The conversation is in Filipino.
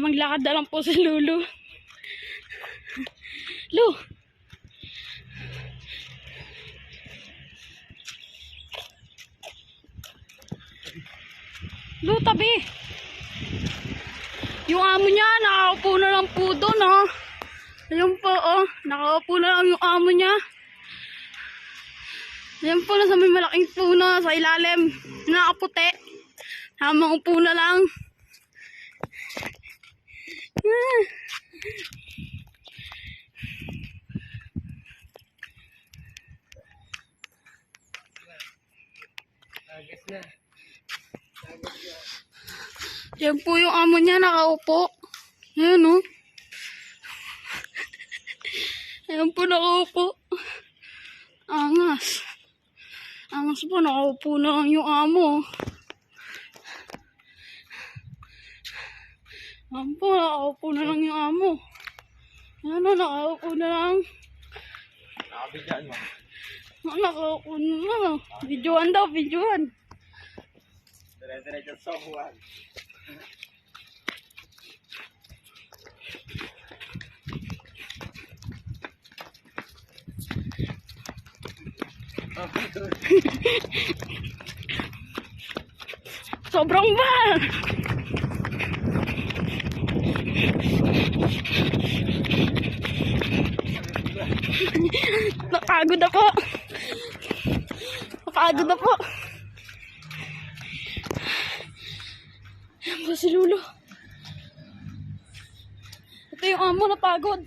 maglakad na lang po si Lulu. Lu! Lu, tabi! Yung amo niya, nakaupo na lang po doon, oh. Ayun po, oh. Nakaupo na lang yung amo niya. Ayun po, nasa may malaking puno sa ilalim. Nakaputi. Hamang upo na lang. Yan po yung amo niya, nakaupo. Ayan, oh. Ayan po, nakaupo. Angas. Angas po, nakaupo na lang yung amo. Ayan po, nakaupo na lang yung amo. Ayan, oh, nakaupo na lang. Nakabigyan mo. Nakaupo na lang. Videoan daw, videoan. Dire-diretso sa buwan. Sobrang bal! Napagod ako. Napagod na po. Ayan po si Lulu. Ito yung amo, napagod.